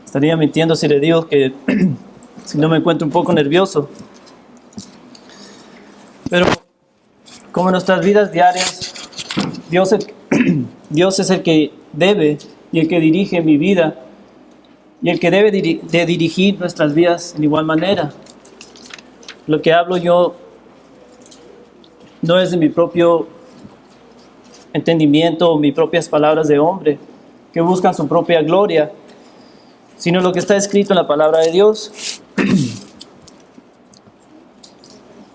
Estaría mintiendo si le digo que si no me encuentro un poco nervioso. Pero como en nuestras vidas diarias, Dios es el que debe y el que dirige mi vida y el que debe de dirigir nuestras vidas en igual manera. Lo que hablo yo no es de mi propio entendimiento o mis propias palabras de hombre que buscan su propia gloria, sino lo que está escrito en la palabra de Dios.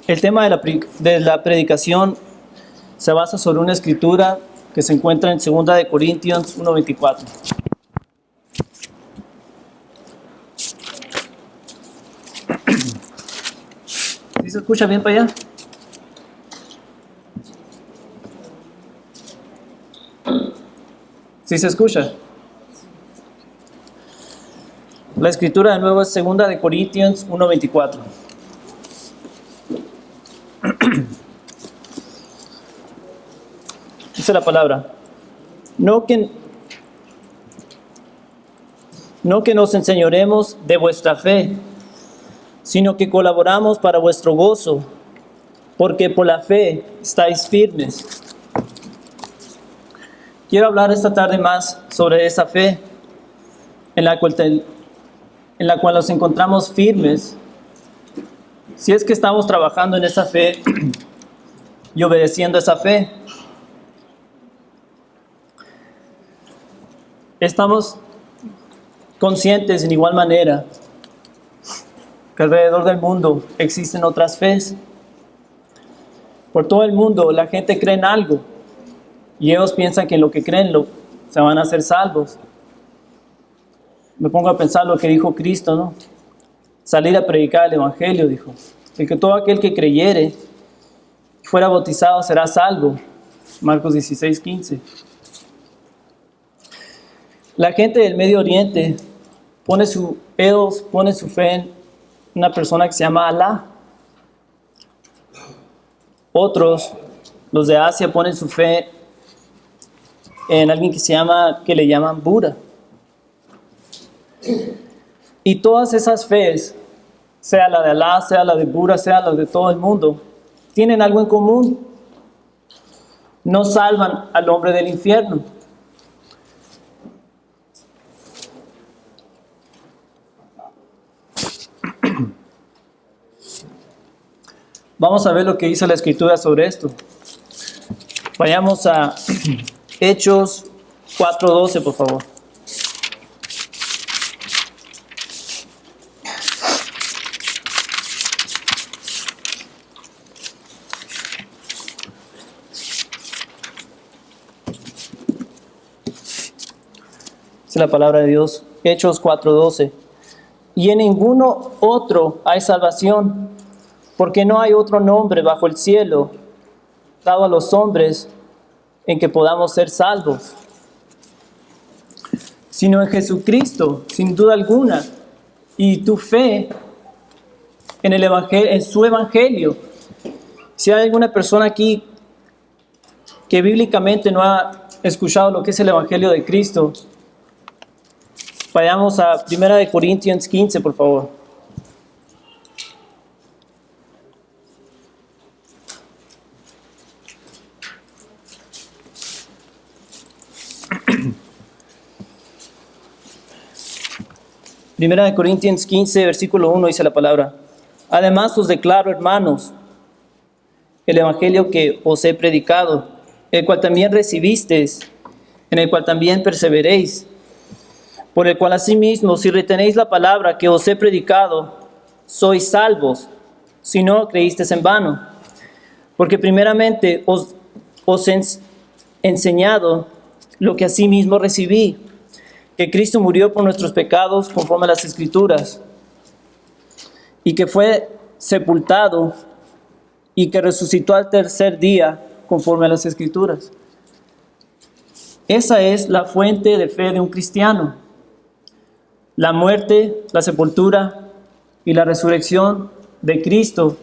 El tema de la predicación se basa sobre una escritura que se encuentra en 2 de Corintios 1:24. ¿Sí se escucha bien para allá? ¿Sí se escucha? La escritura de nuevo es 2 de Corintios 1:24. Dice la palabra: no que nos enseñoremos de vuestra fe, sino que colaboramos para vuestro gozo, porque por la fe estáis firmes. Quiero hablar esta tarde más sobre esa fe en la cual nos encontramos firmes, si es que estamos trabajando en esa fe y obedeciendo esa fe. Estamos conscientes en igual manera que alrededor del mundo existen otras fes. Por todo el mundo la gente cree en algo y ellos piensan que en lo que creen se van a hacer salvos. Me pongo a pensar lo que dijo Cristo, ¿no? Salir a predicar el evangelio, dijo, de que todo aquel que creyere y fuera bautizado será salvo. Marcos 16:15. La gente del Medio Oriente pone su fe en una persona que se llama Alá. Otros, los de Asia, ponen su fe en alguien que le llaman Buda. Y todas esas fees, sea la de Alá, sea la de Buda, sea la de todo el mundo, tienen algo en común: no salvan al hombre del infierno. Vamos a ver lo que dice la escritura sobre esto. Vayamos a Hechos 4:12, por favor. Dice la palabra de Dios, Hechos 4:12. Y en ninguno otro hay salvación, porque no hay otro nombre bajo el cielo dado a los hombres en que podamos ser salvos, sino en Jesucristo, sin duda alguna. Y tu fe en el evangelio, en su evangelio. Si hay alguna persona aquí que bíblicamente no ha escuchado lo que es el evangelio de Cristo, vayamos a 1 de Corintios 15, por favor. Primera de Corintios 15, versículo 1, dice la palabra: además os declaro, hermanos, el evangelio que os he predicado, el cual también recibisteis, en el cual también perseveréis, por el cual asimismo, si retenéis la palabra que os he predicado, sois salvos, si no creísteis en vano. Porque primeramente os he enseñado lo que asimismo recibí, que Cristo murió por nuestros pecados conforme a las Escrituras, y que fue sepultado y que resucitó al tercer día conforme a las Escrituras. Esa es la fuente de fe de un cristiano: la muerte, la sepultura y la resurrección de Cristo,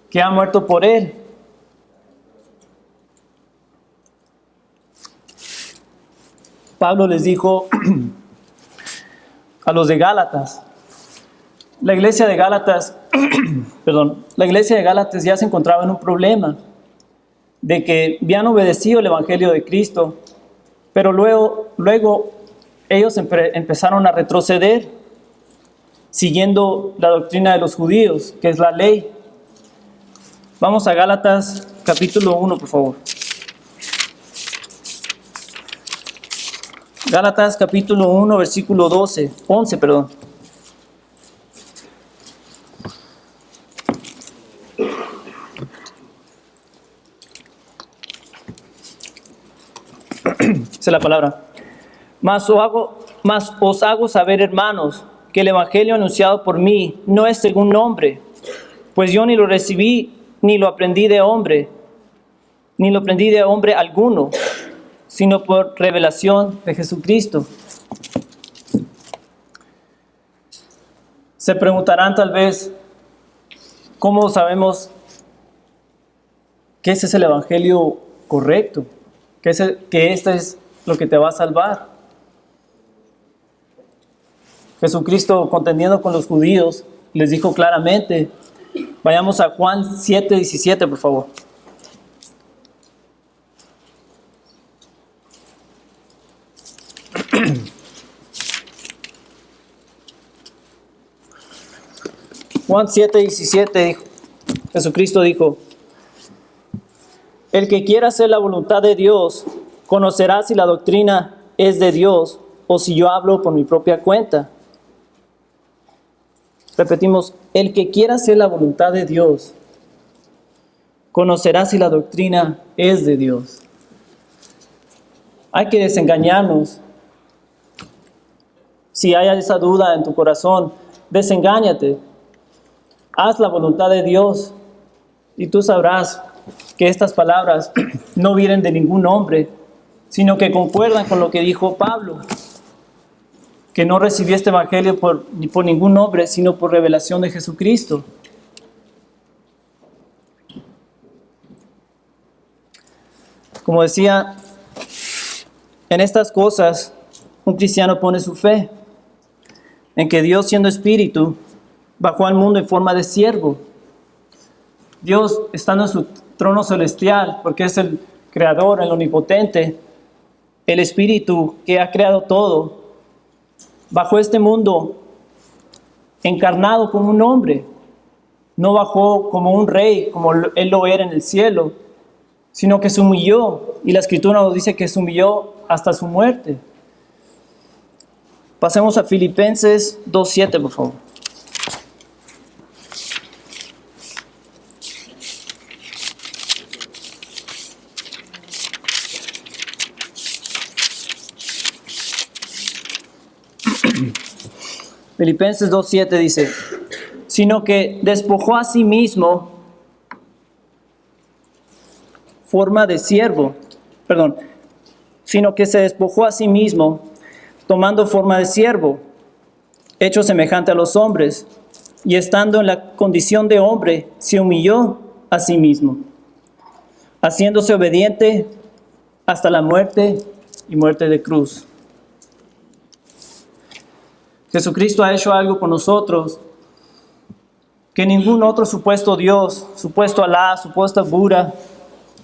que ha muerto por él. Pablo les dijo a los de Gálatas. La iglesia de Gálatas, la iglesia de Gálatas ya se encontraba en un problema de que habían obedecido el evangelio de Cristo, pero luego ellos empezaron a retroceder siguiendo la doctrina de los judíos, que es la ley. Vamos a Gálatas capítulo 1, por favor. Gálatas capítulo 1, versículo 11, perdón. Dice la palabra: Mas os hago saber, hermanos, que el evangelio anunciado por mí no es según hombre, pues yo ni lo recibí, ni lo aprendí de hombre alguno, sino por revelación de Jesucristo. Se preguntarán tal vez, ¿cómo sabemos que ese es el evangelio correcto? Que este es lo que te va a salvar. Jesucristo, contendiendo con los judíos, les dijo claramente. Vayamos a Juan 7:17, por favor. Juan 7:17, Jesucristo dijo: El que quiera hacer la voluntad de Dios, conocerá si la doctrina es de Dios o si yo hablo por mi propia cuenta. Repetimos: el que quiera hacer la voluntad de Dios, conocerá si la doctrina es de Dios. Hay que desengañarnos. Si hay esa duda en tu corazón, desengáñate. Haz la voluntad de Dios y tú sabrás que estas palabras no vienen de ningún hombre, sino que concuerdan con lo que dijo Pablo, que no recibió este evangelio ni por ningún hombre, sino por revelación de Jesucristo. Como decía, en estas cosas un cristiano pone su fe, en que Dios, siendo espíritu, bajó al mundo en forma de siervo. Dios, estando en su trono celestial, porque es el creador, el omnipotente, el espíritu que ha creado todo, bajó a este mundo encarnado como un hombre. No bajó como un rey, como él lo era en el cielo, sino que se humilló, y la Escritura nos dice que se humilló hasta su muerte. Pasemos a Filipenses 2:7, por favor. Filipenses 2:7 dice: sino que despojó a sí mismo sino que se despojó a sí mismo, tomando forma de siervo, hecho semejante a los hombres, y estando en la condición de hombre, se humilló a sí mismo, haciéndose obediente hasta la muerte y muerte de cruz. Jesucristo ha hecho algo por nosotros que ningún otro supuesto Dios, supuesto Alá, supuesto Buda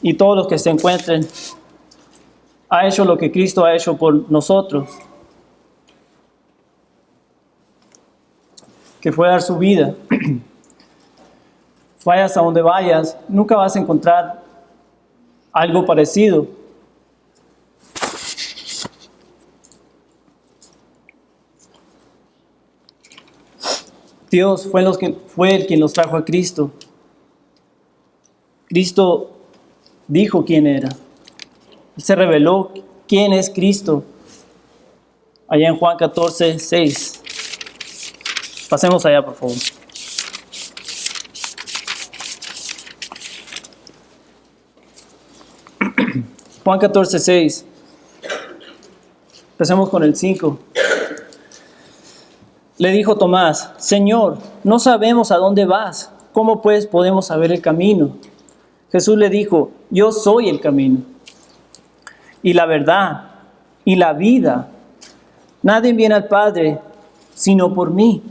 y todos los que se encuentren ha hecho lo que Cristo ha hecho por nosotros, que fue dar su vida. Vayas a donde vayas, nunca vas a encontrar algo parecido. Dios fue el quien los trajo a Cristo. Cristo dijo quién era. Él se reveló quién es Cristo. Allá en Juan 14:6. Pasemos allá, por favor. Juan 14:6. Empecemos con el 5. Le dijo Tomás: Señor, no sabemos a dónde vas. ¿Cómo pues podemos saber el camino? Jesús le dijo: Yo soy el camino y la verdad y la vida. Nadie viene al Padre sino por mí.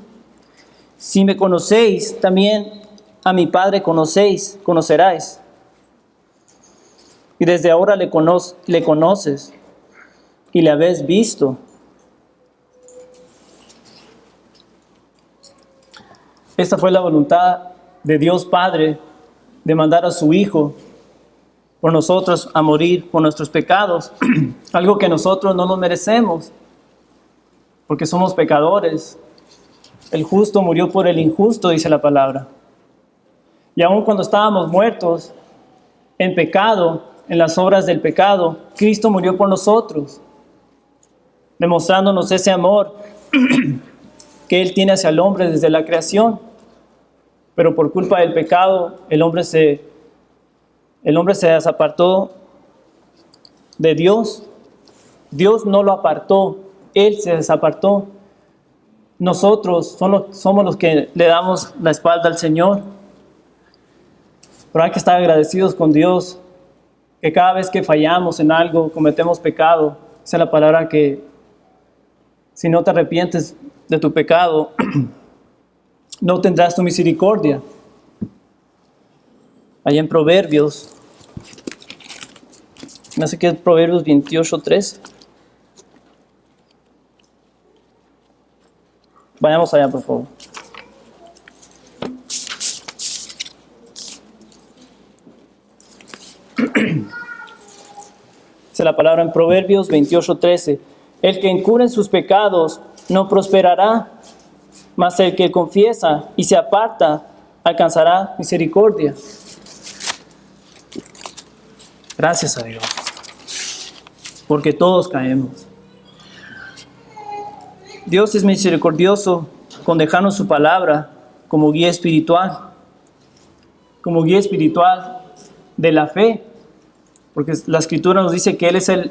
Si me conocéis, también a mi Padre conoceráis. Y desde ahora le conoces y le habéis visto. Esta fue la voluntad de Dios Padre, de mandar a su Hijo por nosotros a morir por nuestros pecados, algo que nosotros no nos merecemos, porque somos pecadores. El justo murió por el injusto, dice la palabra. Y aun cuando estábamos muertos en pecado, en las obras del pecado, Cristo murió por nosotros, demostrándonos ese amor que Él tiene hacia el hombre desde la creación. Pero por culpa del pecado, el hombre se desapartó de Dios. Dios no lo apartó, Él se desapartó. Nosotros somos los que le damos la espalda al Señor. Pero hay que estar agradecidos con Dios, que cada vez que fallamos en algo, cometemos pecado. Esa es la palabra que, si no te arrepientes de tu pecado, no tendrás tu misericordia. Allá en Proverbios, me hace que es Proverbios 28:3. Vayamos allá, por favor. Dice la palabra en Proverbios 28:13. El que incurre en sus pecados no prosperará, mas el que confiesa y se aparta alcanzará misericordia. Gracias a Dios, porque todos caemos. Dios es misericordioso con dejarnos su palabra como guía espiritual de la fe, porque la Escritura nos dice que Él es el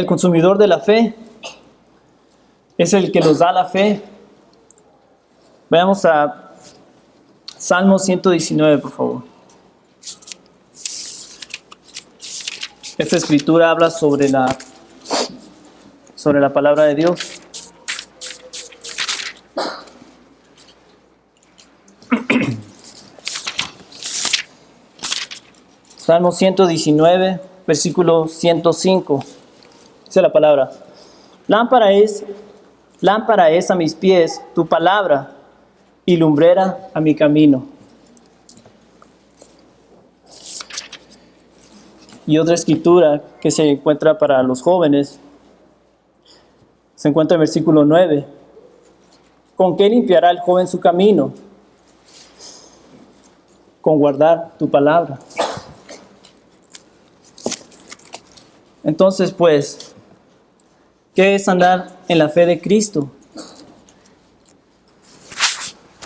consumidor de la fe, es el que nos da la fe. Veamos a Salmo 119, por favor. Esta escritura habla sobre la palabra de Dios. Salmo 119, versículo 105. Dice la palabra: Lámpara es a mis pies tu palabra y lumbrera a mi camino. Y otra escritura que se encuentra para los jóvenes se encuentra en versículo 9. ¿Con qué limpiará el joven su camino? Con guardar tu palabra. Entonces, pues, ¿qué es andar en la fe de Cristo?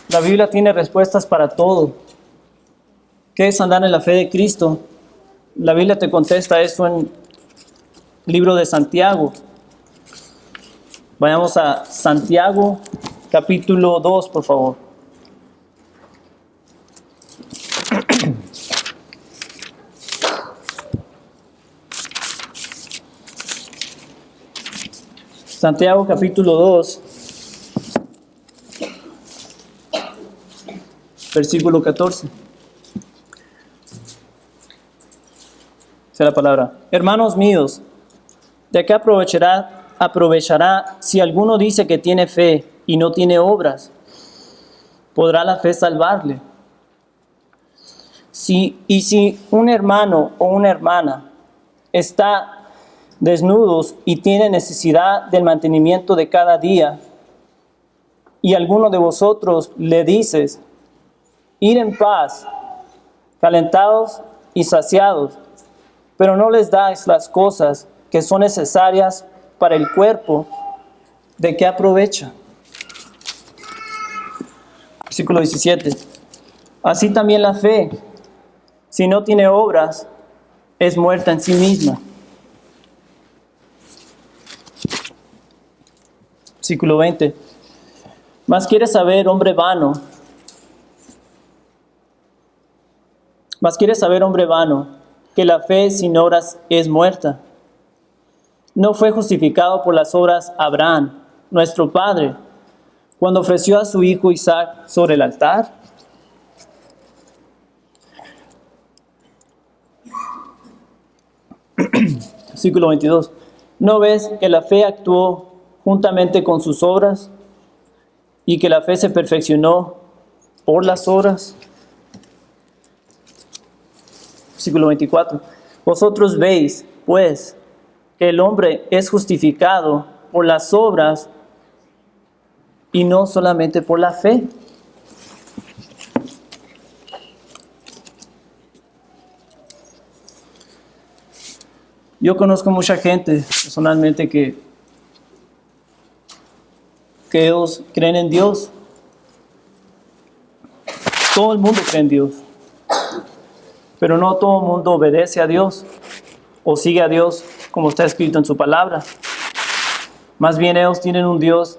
La Biblia tiene respuestas para todo. ¿Qué es andar en la fe de Cristo? La Biblia te contesta eso en el libro de Santiago. Vayamos a Santiago, capítulo 2, por favor. Santiago, capítulo 2, versículo 14. Dice la palabra: Hermanos míos, ¿de qué aprovechará si alguno dice que tiene fe y no tiene obras? ¿Podrá la fe salvarle? Si un hermano o una hermana está desnudos y tiene necesidad del mantenimiento de cada día, y alguno de vosotros le dices: id en paz, calentados y saciados, pero no les dais las cosas que son necesarias para el cuerpo, ¿de qué aprovecha? Versículo 17. Así también la fe, si no tiene obras, es muerta en sí misma. Versículo 20. Mas quieres saber, hombre vano, que la fe sin obras es muerta. ¿No fue justificado por las obras Abraham, nuestro padre, cuando ofreció a su hijo Isaac sobre el altar? Versículo 22. ¿No ves que la fe actuó juntamente con sus obras y que la fe se perfeccionó por las obras? Versículo 24. Vosotros veis, pues, que el hombre es justificado por las obras y no solamente por la fe. Yo conozco mucha gente personalmente que ellos creen en Dios. Todo el mundo cree en Dios, pero no todo el mundo obedece a Dios o sigue a Dios como está escrito en su palabra. Más bien ellos tienen un Dios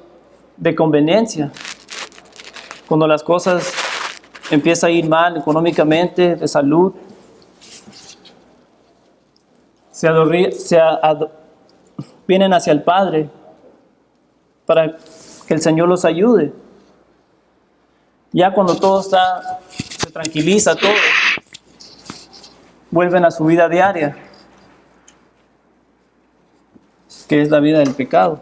de conveniencia. Cuando las cosas empiezan a ir mal económicamente, de salud, vienen hacia el Padre para que el Señor los ayude. Ya cuando todo se tranquiliza todo, vuelven a su vida diaria, que es la vida del pecado.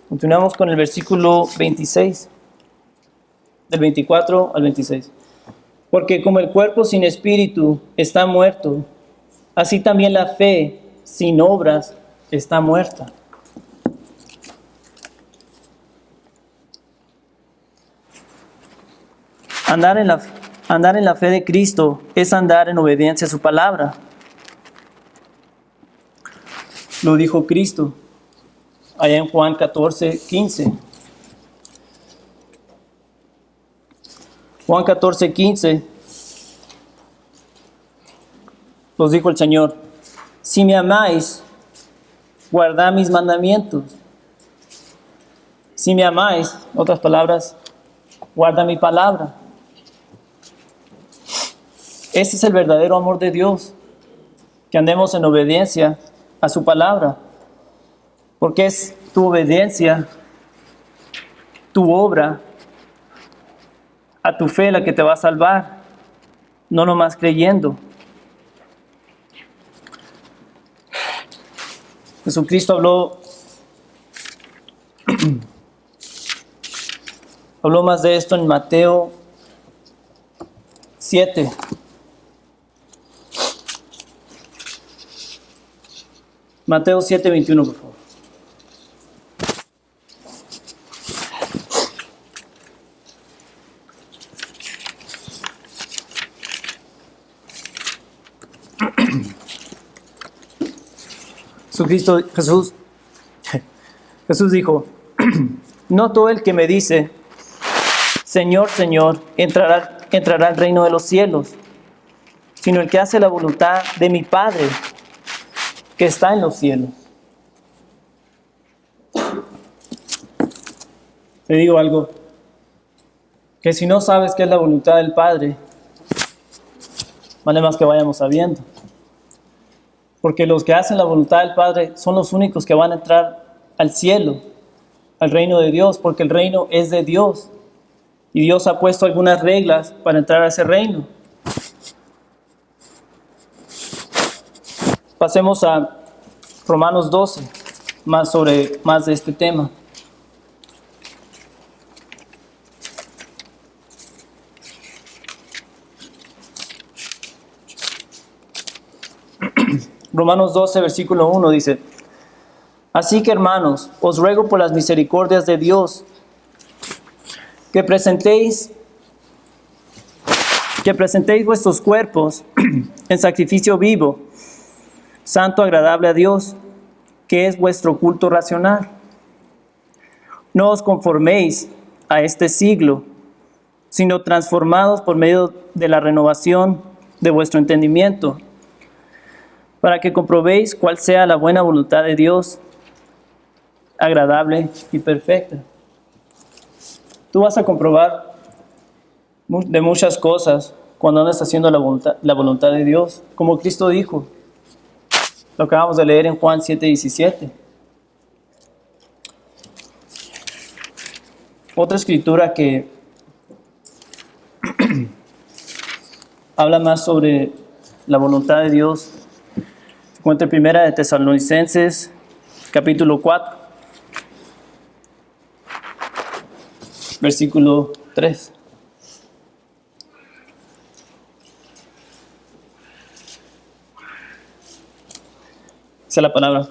Continuamos con el versículo 26, del 24 al 26. Porque como el cuerpo sin espíritu está muerto, así también la fe sin obras está muerta. Andar en la fe de Cristo es andar en obediencia a su palabra. Lo dijo Cristo allá en Juan 14:15. Juan 14:15 nos dijo el Señor: si me amáis, guardad mis mandamientos. Si me amáis, otras palabras, guarda mi palabra. Ese es el verdadero amor de Dios, que andemos en obediencia a su palabra, porque es tu obediencia, tu obra, a tu fe la que te va a salvar, no nomás creyendo. Jesucristo habló más de esto en Mateo 7. Mateo 7:21, por favor. Jesús dijo: no todo el que me dice, Señor, Señor, entrará al reino de los cielos, sino el que hace la voluntad de mi Padre que está en los cielos. Te digo algo, que si no sabes qué es la voluntad del Padre, vale más que vayamos sabiendo. Porque los que hacen la voluntad del Padre son los únicos que van a entrar al cielo, al reino de Dios, porque el reino es de Dios. Y Dios ha puesto algunas reglas para entrar a ese reino. Pasemos a Romanos 12, más de este tema. Romanos 12, versículo 1 dice: así que, hermanos, os ruego por las misericordias de Dios que presentéis vuestros cuerpos en sacrificio vivo, santo, agradable a Dios, que es vuestro culto racional. No os conforméis a este siglo, sino transformados por medio de la renovación de vuestro entendimiento, para que comprobéis cuál sea la buena voluntad de Dios, agradable y perfecta. Tú vas a comprobar de muchas cosas cuando andas haciendo la voluntad de Dios, como Cristo dijo. Lo acabamos de leer en Juan 7:17. Otra escritura que habla más sobre la voluntad de Dios se encuentra en Primera de Tesalonicenses, capítulo 4, versículo 3. Dice la palabra: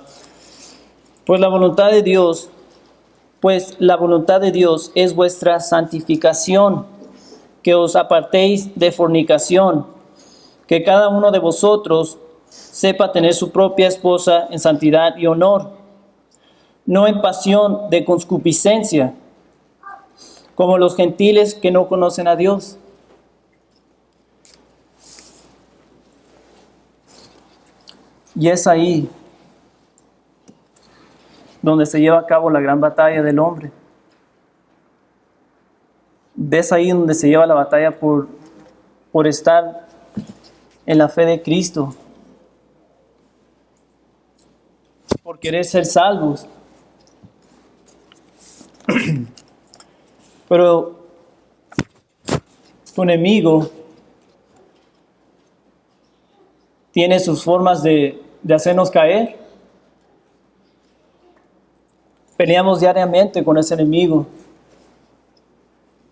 Pues la voluntad de Dios es vuestra santificación, que os apartéis de fornicación, que cada uno de vosotros sepa tener su propia esposa en santidad y honor, no en pasión de concupiscencia, como los gentiles que no conocen a Dios. Y es ahí donde se lleva a cabo la gran batalla del hombre. Es ahí donde se lleva la batalla por estar en la fe de Cristo, por querer ser salvos. Pero tu enemigo tiene sus formas de hacernos caer. Peleamos diariamente con ese enemigo.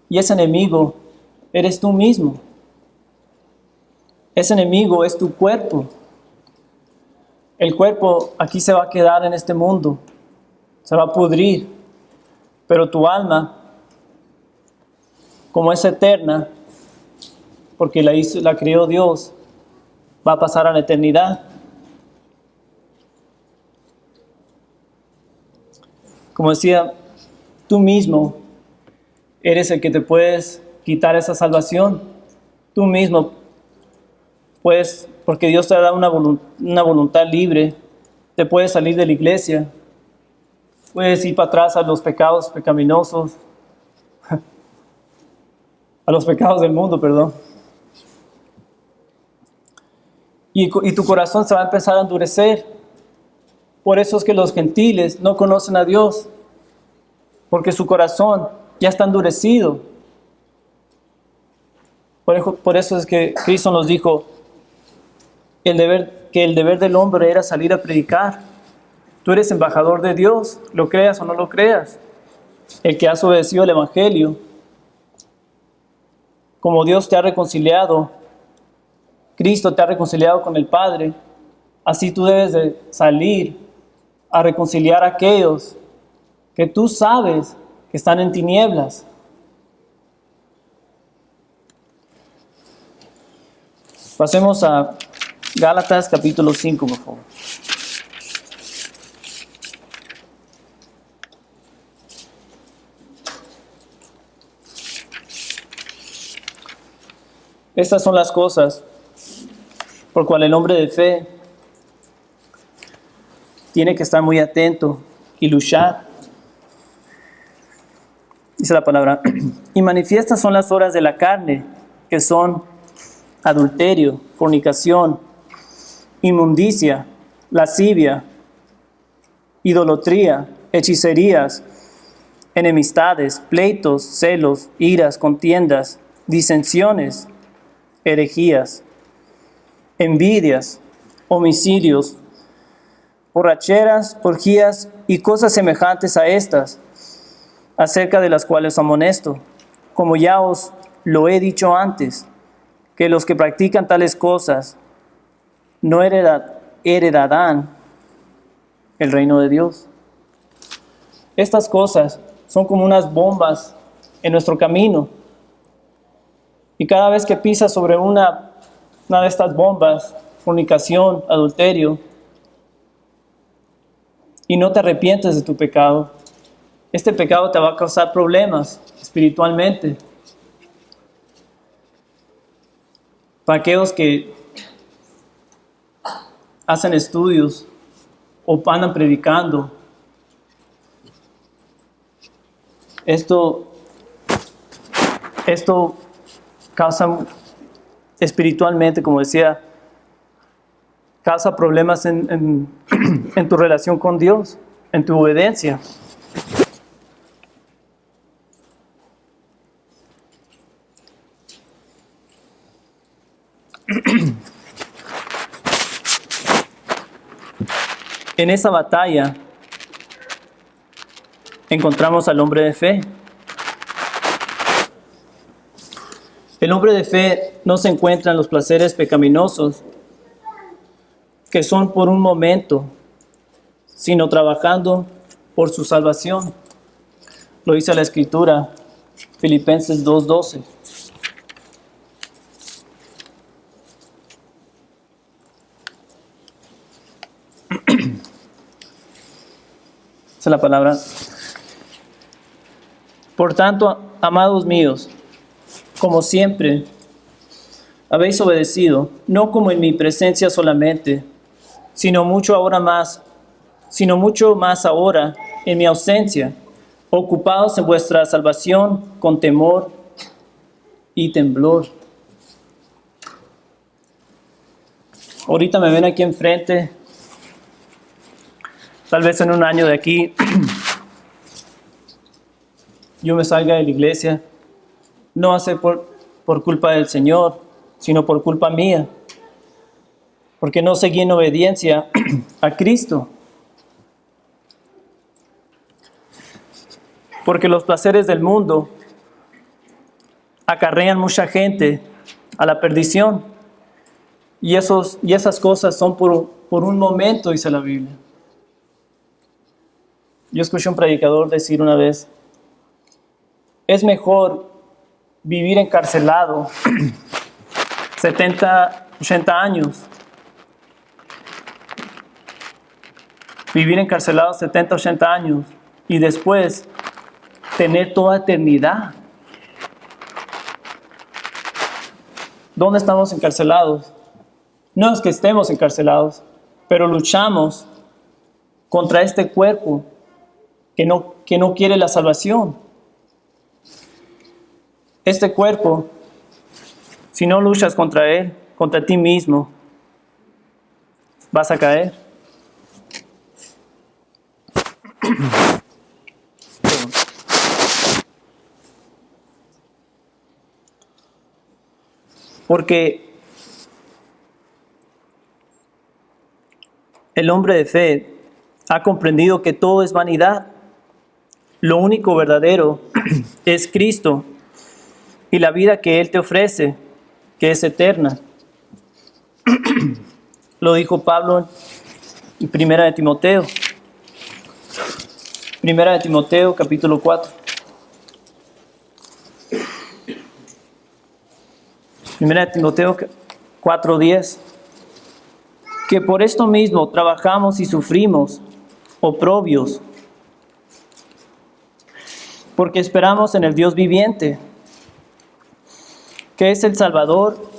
Y ese enemigo eres tú mismo. Ese enemigo es tu cuerpo. El cuerpo aquí se va a quedar en este mundo. Se va a pudrir. Pero tu alma, como es eterna, porque la creó Dios, va a pasar a la eternidad. Como decía, tú mismo eres el que te puedes quitar esa salvación. Tú mismo puedes, porque Dios te da una voluntad libre, te puedes salir de la iglesia, puedes ir para atrás a los pecados pecaminosos, a los pecados del mundo, perdón. Y tu corazón se va a empezar a endurecer. Por eso es que los gentiles no conocen a Dios, porque su corazón ya está endurecido. Por eso es que Cristo nos dijo que el deber del hombre era salir a predicar. Tú eres embajador de Dios, lo creas o no lo creas. El que has obedecido el Evangelio, como Dios te ha reconciliado, Cristo te ha reconciliado con el Padre, así tú debes de salir a reconciliar a aquellos que tú sabes que están en tinieblas. Pasemos a Gálatas capítulo 5, por favor. Estas son las cosas por cual el hombre de fe tiene que estar muy atento y luchar. Dice la palabra: y manifiestas son las obras de la carne, que son adulterio, fornicación, inmundicia, lascivia, idolatría, hechicerías, enemistades, pleitos, celos, iras, contiendas, disensiones, herejías, envidias, homicidios, borracheras, orgías y cosas semejantes a estas, acerca de las cuales amonesto, como ya os lo he dicho antes, que los que practican tales cosas no heredarán el reino de Dios. Estas cosas son como unas bombas en nuestro camino. Y cada vez que pisas sobre una de estas bombas, fornicación, adulterio, y no te arrepientes de tu pecado, este pecado te va a causar problemas espiritualmente. Para aquellos que hacen estudios o andan predicando, esto causa espiritualmente, como decía, causa problemas en tu relación con Dios, en tu obediencia. En esa batalla encontramos al hombre de fe. El hombre de fe no se encuentra en los placeres pecaminosos que son por un momento, sino trabajando por su salvación. Lo dice la Escritura, Filipenses 2:12. Esa es la palabra. Por tanto, amados míos, como siempre habéis obedecido, no como en mi presencia solamente, sino mucho más ahora en mi ausencia, ocupados en vuestra salvación con temor y temblor. Ahorita me ven aquí enfrente, tal vez en un año de aquí, yo me salga de la iglesia, no va a ser por culpa del Señor, sino por culpa mía, porque no seguí en obediencia a Cristo. Porque los placeres del mundo acarrean mucha gente a la perdición. Y esas cosas son por un momento, dice la Biblia. Yo escuché a un predicador decir una vez, es mejor vivir encarcelado 70, 80 años. Vivir encarcelado 70, 80 años y después tener toda eternidad. ¿Dónde estamos encarcelados? No es que estemos encarcelados, pero luchamos contra este cuerpo que no quiere la salvación. Este cuerpo, si no luchas contra él, contra ti mismo, vas a caer. Porque el hombre de fe ha comprendido que todo es vanidad. Lo único verdadero es Cristo y la vida que Él te ofrece, que es eterna. Lo dijo Pablo en Primera de Timoteo. Primera de Timoteo, capítulo 4. Primera de Timoteo 4:10. Que por esto mismo trabajamos y sufrimos oprobios, porque esperamos en el Dios viviente, que es el Salvador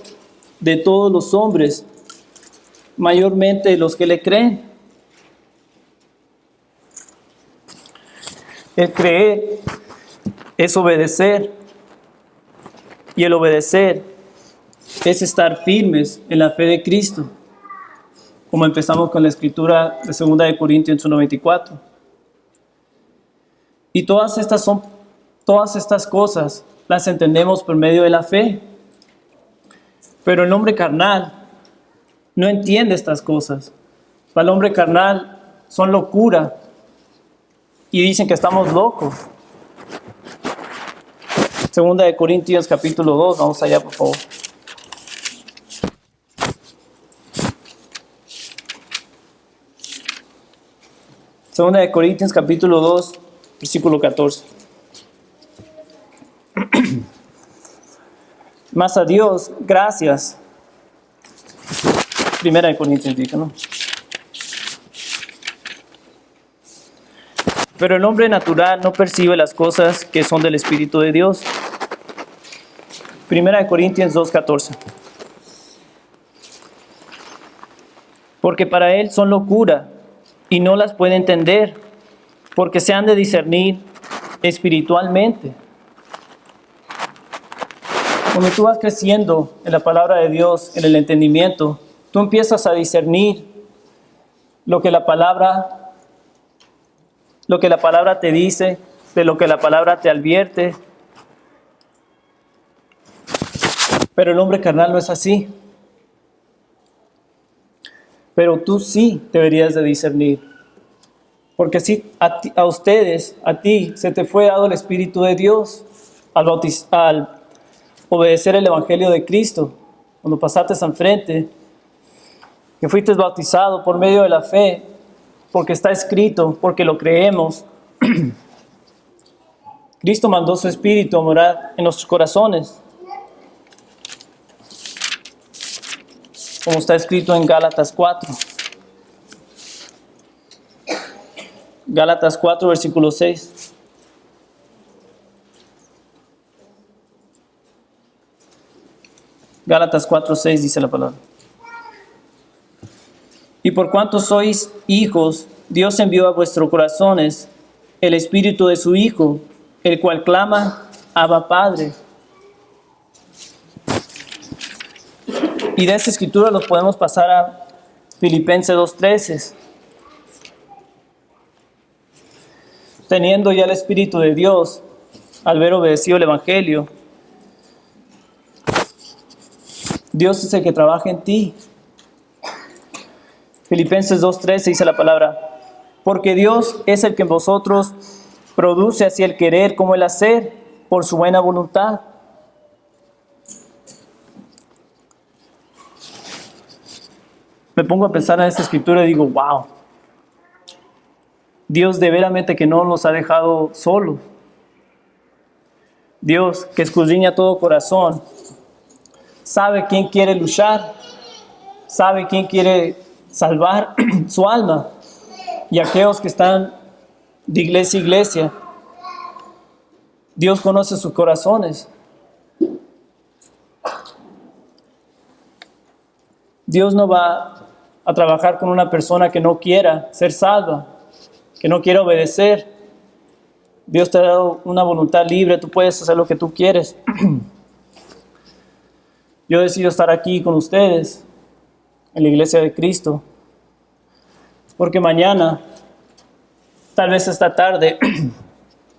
de todos los hombres, mayormente los que le creen. El creer es obedecer, y el obedecer es estar firmes en la fe de Cristo, como empezamos con la escritura de 2 de Corintios 1:24. Y todas estas cosas las entendemos por medio de la fe. Pero el hombre carnal no entiende estas cosas. Para el hombre carnal son locura y dicen que estamos locos. 2 de Corintios capítulo 2, vamos allá por favor. Segunda de Corintios capítulo 2, versículo 14. Mas a Dios, gracias. Primera de Corintios, dice, ¿no? Pero el hombre natural no percibe las cosas que son del Espíritu de Dios. Primera de Corintios 2:14. Porque para él son locura y no las puede entender, porque se han de discernir espiritualmente. Cuando tú vas creciendo en la palabra de Dios, en el entendimiento, tú empiezas a discernir lo que la palabra te dice, de lo que la palabra te advierte. Pero el hombre carnal no es así. Pero tú sí deberías de discernir. Porque si a ti, se te fue dado el Espíritu de Dios al obedecer el Evangelio de Cristo. Cuando pasaste enfrente, que fuiste bautizado por medio de la fe, porque está escrito, porque lo creemos. Cristo mandó su Espíritu a morar en nuestros corazones. Como está escrito en Gálatas 4. Gálatas 4, versículo 6. Gálatas 4, 6 dice la palabra. Y por cuanto sois hijos, Dios envió a vuestros corazones el Espíritu de su Hijo, el cual clama, Abba Padre. Y de esta escritura los podemos pasar a Filipenses 2:13. Teniendo ya el Espíritu de Dios, al haber obedecido el Evangelio, Dios es el que trabaja en ti. Filipenses 2:13 dice la palabra, porque Dios es el que en vosotros produce así el querer como el hacer por su buena voluntad. Me pongo a pensar en esta escritura y digo, wow, Dios de veramente que no nos ha dejado solos. Dios que escudriña todo corazón, sabe quién quiere luchar, sabe quién quiere salvar su alma. Y aquellos que están de iglesia a iglesia, Dios conoce sus corazones. Dios no va a trabajar con una persona que no quiera ser salva, que no quiera obedecer. Dios te ha dado una voluntad libre, tú puedes hacer lo que tú quieres. Yo decido estar aquí con ustedes en la iglesia de Cristo, porque mañana, tal vez esta tarde,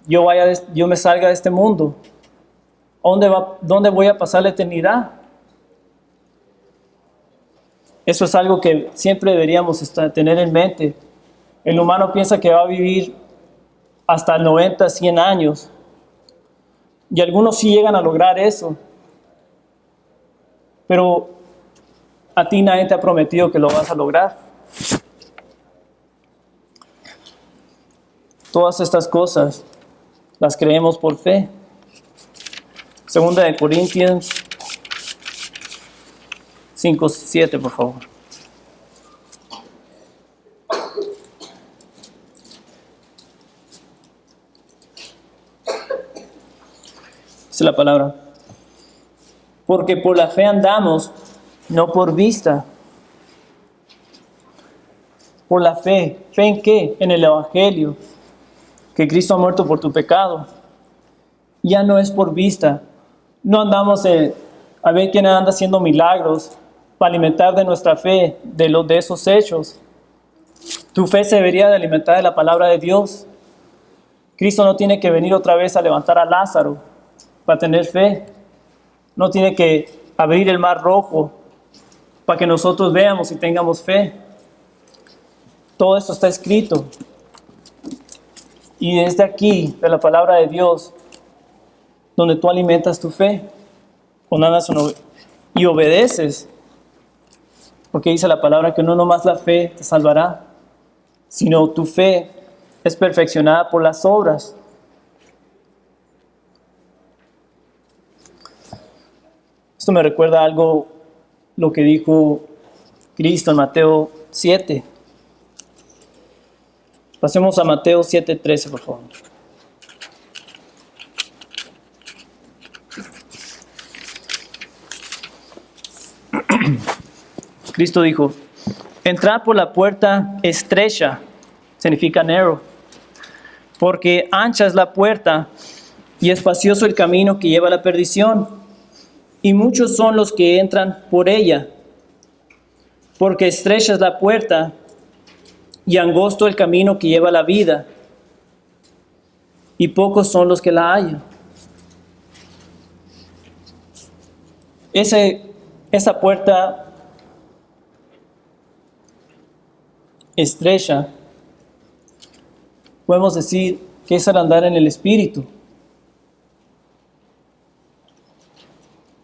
yo me salga de este mundo. ¿Dónde voy a pasar la eternidad? Eso es algo que siempre deberíamos tener en mente. El humano piensa que va a vivir hasta 90, 100 años. Y algunos sí llegan a lograr eso. Pero a ti nadie te ha prometido que lo vas a lograr. Todas estas cosas las creemos por fe. Segunda de Corintios 5:7, por favor. Dice la palabra. Porque por la fe andamos, no por vista. Por la fe. ¿Fe en qué? En el Evangelio. Que Cristo ha muerto por tu pecado. Ya no es por vista. No andamos a ver quién anda haciendo milagros para alimentar de nuestra fe, de esos hechos. Tu fe se debería de alimentar de la palabra de Dios. Cristo no tiene que venir otra vez a levantar a Lázaro para tener fe. No tiene que abrir el mar rojo para que nosotros veamos y tengamos fe. Todo esto está escrito. Y desde aquí, de la palabra de Dios, donde tú alimentas tu fe, y obedeces, porque dice la palabra que no nomás la fe te salvará, sino tu fe es perfeccionada por las obras. Esto me recuerda algo, lo que dijo Cristo en Mateo 7. Pasemos a Mateo 7:13, por favor. Cristo dijo, entrad por la puerta estrecha, significa narrow, porque ancha es la puerta y espacioso el camino que lleva a la perdición, y muchos son los que entran por ella, porque estrecha es la puerta y angosto el camino que lleva a la vida, y pocos son los que la hallan. Esa puerta estrecha, podemos decir que es al andar en el Espíritu.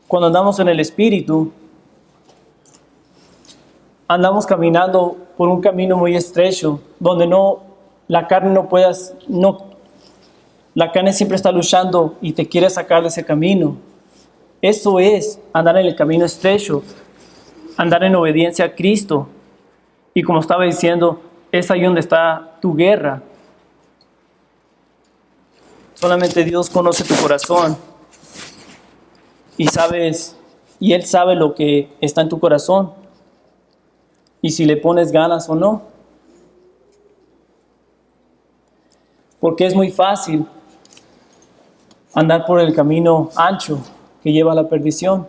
Cuando andamos en el Espíritu, andamos caminando por un camino muy estrecho, donde la carne la carne siempre está luchando y te quiere sacar de ese camino. Eso es andar en el camino estrecho, andar en obediencia a Cristo. Y como estaba diciendo, es ahí donde está tu guerra. Solamente Dios conoce tu corazón y Él sabe lo que está en tu corazón y si le pones ganas o no. Porque es muy fácil andar por el camino ancho que lleva a la perdición.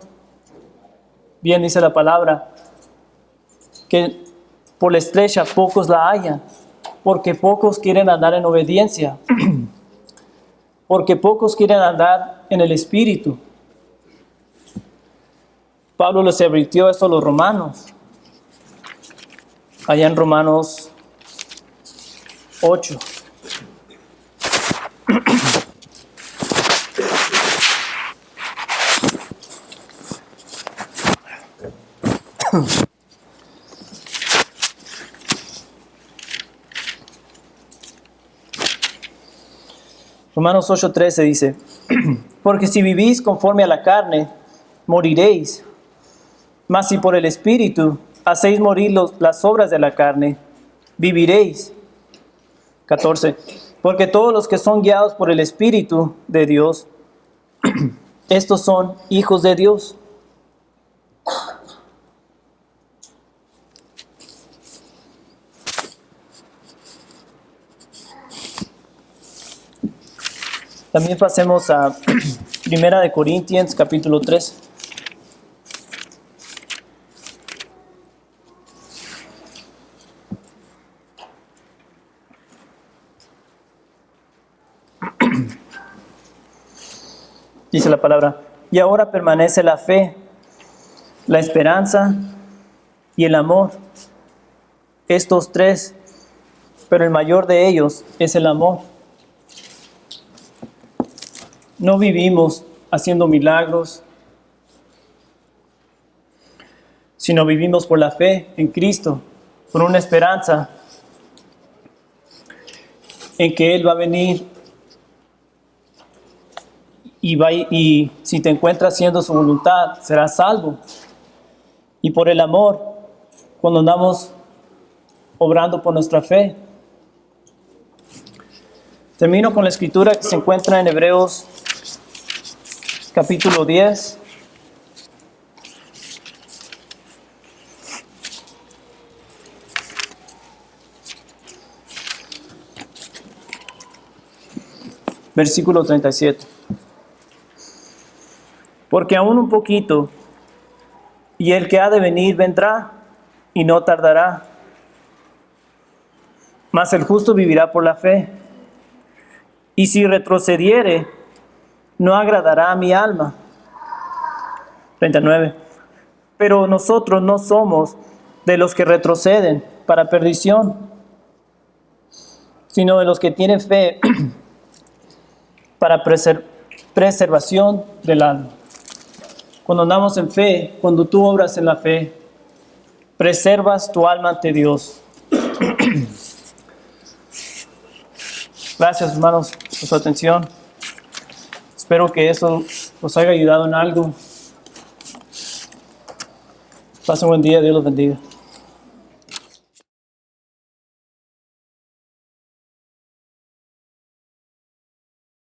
Bien dice la palabra que por la estrecha pocos la hallan, porque pocos quieren andar en obediencia, porque pocos quieren andar en el Espíritu. Pablo les advirtió esto a los romanos, allá en Romanos 8. Romanos 8:13 dice, porque si vivís conforme a la carne, moriréis. Mas si por el Espíritu hacéis morir las obras de la carne, viviréis. 14. Porque todos los que son guiados por el Espíritu de Dios, estos son hijos de Dios. También pasemos a 1 Corintios capítulo 3. Dice la palabra, y ahora permanece la fe, la esperanza y el amor. Estos tres, pero el mayor de ellos es el amor. No vivimos haciendo milagros, sino vivimos por la fe en Cristo, por una esperanza en que Él va a venir y si te encuentras haciendo su voluntad, serás salvo. Y por el amor, cuando andamos obrando por nuestra fe. Termino con la escritura que se encuentra en Hebreos capítulo 10. Versículo 37. Porque aún un poquito, y el que ha de venir vendrá, y no tardará. Mas el justo vivirá por la fe. Y si retrocediere, no agradará a mi alma. 39. Pero nosotros no somos de los que retroceden para perdición, sino de los que tienen fe para preservación del alma. Cuando andamos en fe, cuando tú obras en la fe, preservas tu alma ante Dios. Gracias, hermanos, por su atención. Espero que eso os haya ayudado en algo. Pasen un buen día, Dios los bendiga.